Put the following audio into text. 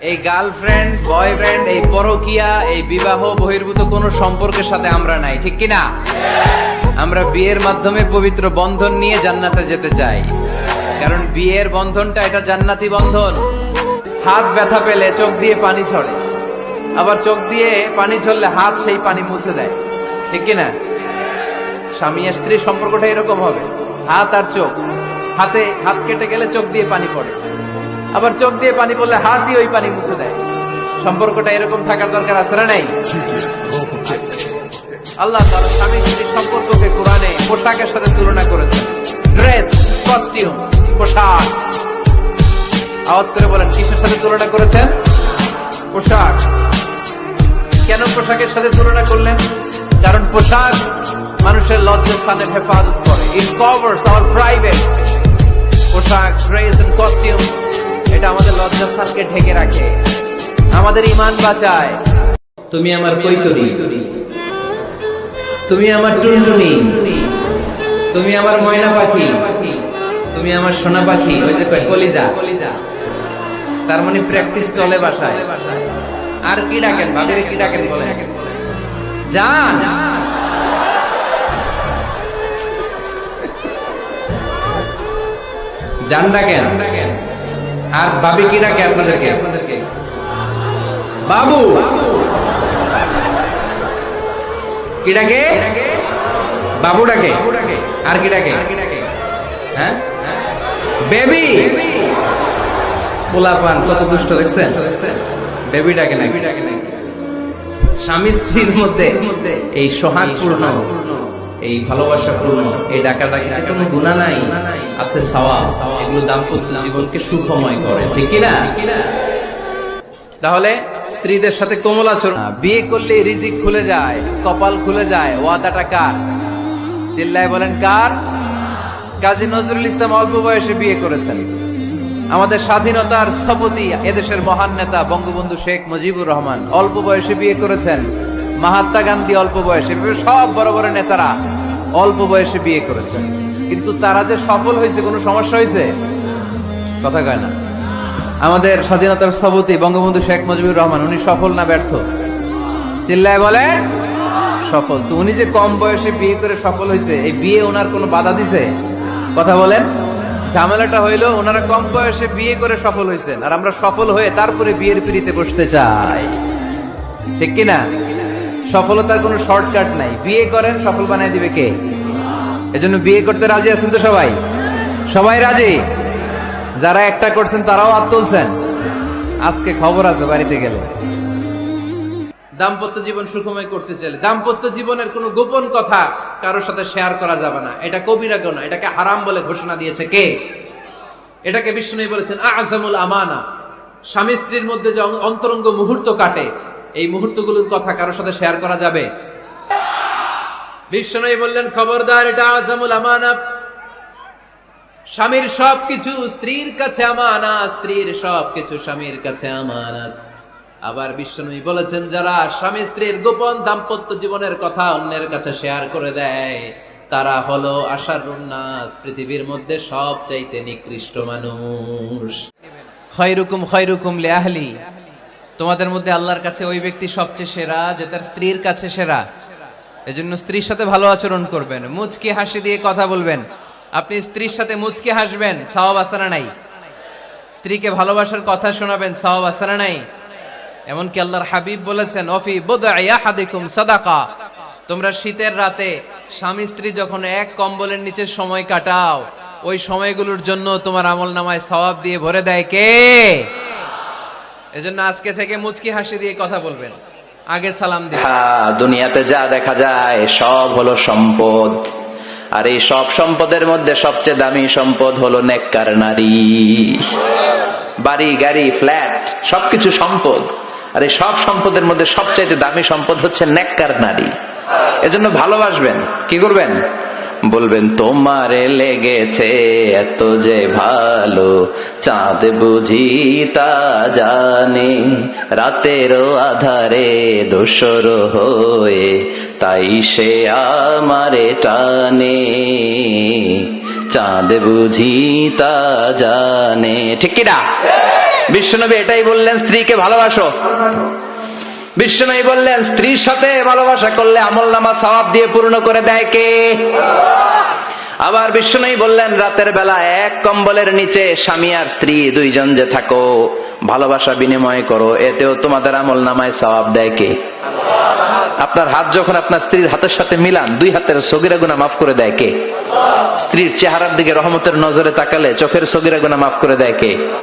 এই girlfriend boyfriend, এই পরকিয়া, এই বিবাহ বহির্ভূত কোন সম্পর্কের সাথে আমরা নাই, ঠিক কিনা? আমরা বিয়ের মাধ্যমে পবিত্র বন্ধন নিয়ে জান্নাতে যেতে চাই, কারণ বিয়ের বন্ধনটা এটা জান্নাতি বন্ধন। হাত ব্যথা পেলে চোখ দিয়ে পানি ছড়ে, আবার চোখ দিয়ে পানি ঝরলে হাত সেই পানি মুছে দেয়, ঠিক কিনা? স্বামী আর স্ত্রীর সম্পর্কটা এরকম হবে, হাত আর চোখ। হাত কেটে গেলে চোখ দিয়ে পানি পড়ে, আবার চোখ দিয়ে পানি পড়লে হাত দিয়ে ওই পানি মুছে দেয়। সম্পর্কটা এরকম থাকার দরকার আছে না নাই? আল্লাহ তাআলা স্বামী স্ত্রীর সম্পর্ককে কোরআনে পোশাকের সাথে তুলনা করেছেন। ড্রেস, কস্টিউম, পোশাক। আওয়াজ করে বলেন, কিসের সাথে তুলনা করেছেন? পোশাক। কেন পোশাকের সাথে তুলনা করলেন? কারণ পোশাক মানুষের লজ্জাস্থানের হেফাজত করে। ইট কভারস আওয়ার প্রাইভেট। পোশাক, ড্রেস এন্ড কস্টিউম, এটা আমাদের লজ্জাস্থানকে ঢেকে রাখে, আমাদের ঈমান বাঁচায়। তুমি আমার কৈতরী, তুমি আমার টুনটুনি, তুমি আমার ময়না পাখি, তুমি আমার সোনা পাখি। ওই যে কলিজা, তার মানে প্র্যাকটিস চলে বাসায়। আর কি ডাকেন? ভাবিরে কি ডাকেন? বলেন জান। জান ডাকেন। আর ভাবি কি ডাকে আপনাদেরকে? বাবু। কি ডাকে? বাবু ডাকে। আর কি ডাকে? হ্যাঁ, বেবি। পোলাপান কত দুষ্ট দেখছেন? বেবি ডাকে না। স্বামী স্ত্রীর মধ্যে এই সোহাগপূর্ণ, এই ভালোবাসাপূর্ণ এই ডাকাটা কোনো গুনাহ নাই, আছে সওয়াব। এগুলো দাম্পত্য জীবনকে সুখময় করে, ঠিক কিনা? তাহলে স্ত্রীদের সাথে কোমল আচরণ। বিয়ে করলে রিজিক খুলে যায়, কপাল খুলে যায়। ওয়াদাটা কার? চিল্লায় বলেন কার? কাজী নজরুল ইসলাম অল্প বয়সে বিয়ে করেছেন। আমাদের স্বাধীনতার স্থপতি, এদেশের মহান নেতা বঙ্গবন্ধু শেখ মুজিবুর রহমান অল্প বয়সে বিয়ে করেছেন। মহাত্মা গান্ধী অল্প বয়সে, সব বড় বড় নেতারা অল্প বয়সে বিয়ে করেছেন। কিন্তু তারা যে সফল হয়েছে, কোনো সমস্যা হয়েছে? কথা কয় না। আমাদের স্বাধীনতার স্থপতি বঙ্গবন্ধু শেখ মুজিবুর রহমান, উনি সফল না ব্যর্থ? চিল্লায় বলে সফল। তো উনি যে কম বয়সে বিয়ে করে সফল হয়েছে, এই বিয়ে ওনার কোনো বাধা দিছে? কথা বলেন। ঝামেলাটা হইলো ওনারা কম বয়সে বিয়ে করে সফল হয়েছেন, আর আমরা সফল হয়ে তারপরে বিয়ের পিড়িতে বসতে চাই, ঠিক কিনা? সফলতার কোনো শর্টকাট নাই। বিয়ে করেন, সফল বানাই দিবে কে? এজন্য বিয়ে করতে রাজি আছেন তো সবাই? সবাই রাজি? যারা একটা করছেন তারাও হাত তুলছেন। আজকে খবর আছে বাড়িতে গেলে। দাম্পত্য জীবন সুখময় করতে চাইলে দাম্পত্য জীবনের কোনো গোপন কথা কারোর সাথে শেয়ার করা যাবে না। এটা কবিরা গুনাহ, এটাকে হারাম বলে ঘোষণা দিয়েছে কে? এটাকে বিষ্ণু বলেছেন আযমুল আমানা। স্বামী স্ত্রীর মধ্যে যে অন্তরঙ্গ মুহূর্ত কাটে, এই মুহূর্তগুলোর কথা কারোর সাথে শেয়ার করা যাবে? বিষ্ণু বললেন খবরদার, এটা আযমুল আমানা। স্বামীর সবকিছু স্ত্রীর কাছে আমানত, স্ত্রীর সবকিছু স্বামীর কাছে আমানত। আবার বিষ্ণু বলেছেন, যারা স্বামী স্ত্রীর গোপন দাম্পত্য জীবনের কথা অন্যের কাছে শেয়ার করে দেয়, তারা হলো আশারুন নাস, পৃথিবীর মধ্যে সবচাইতে নিকৃষ্ট মানুষ। খায়রুকুম খায়রুকুম লিআহলি। তোমাদের মধ্যে আল্লাহর কাছে ওই ব্যক্তি সবচেয়ে সেরা যে তার স্ত্রীর কাছে সেরা। এজন্য স্ত্রীর সাথে ভালো আচরণ করবেন, মুচকি হাসি দিয়ে কথা বলবেন। আপনি স্ত্রীর সাথে মুচকি হাসবেন, সওয়াব আছে না নাই? স্ত্রীকে ভালোবাসার কথা শোনাবেন, সওয়াব আছে না নাই? এমনকি আল্লাহর হাবিব বলেছেন, অফি বুদআই আহাদিকুম সাদাকা। তোমরা শীতের রাতে স্বামী স্ত্রী যখন এক কম্বলের নিচে সময় কাটাও, ওই সময়গুলোর জন্য তোমার আমলনামায় সওয়াব দিয়ে ভরে দেয় কে? এজন্য আজকে থেকে মুচকি হাসি দিয়ে কথা বলবেন, আগে সালাম দিবেন। দুনিয়াতে যা দেখা যায় সব হলো সম্পদ, আর এই সব সম্পদের মধ্যে সবচেয়ে দামি সম্পদ হলো নেককার নারী। বাড়ি গাড়ি ফ্ল্যাট সবকিছু সম্পদ, আর এই সব সম্পদের মধ্যে সবচাইতে দামি সম্পদ হচ্ছে নেককার নারী। এজন্য ভালোবাসবেন, কি করবেন? বলবেন, তোমারে লেগেছে এত যে ভালো, চাঁদ বুঝি তা জানে, রাতেরও আধারে দোসর হয়ে তাই সে আমারে টানে, চাঁদ বুঝি তা জানে। ঠিক কিনা? বিশ্বনবী এটাই বললেন, স্ত্রীকে ভালোবাসো। বিশ্বনবী বললেন, স্ত্রীর সাথে ভালোবাসা করলে আমলনামা সওয়াব দিয়ে পূর্ণ করে দেয় কে? আবার বিশ্বনবী বললেন, রাতের বেলা এক কম্বলের নিচে স্বামী আর স্ত্রী দুইজন যে থাকো, ভালোবাসা বিনিময় করো, এতেও তোমাদের আমলনামায় সওয়াব দেয় কে? আপনার হাত যখন আপনার স্ত্রীর হাতের সাথে মিলান, দুই হাতের সগীরা গুনাহ মাফ করে দেয় কে? স্ত্রীর চেহারার দিকে রহমতের নজরে তাকালে চোখের সগীরা গুনাহ মাফ করে দেয় কে?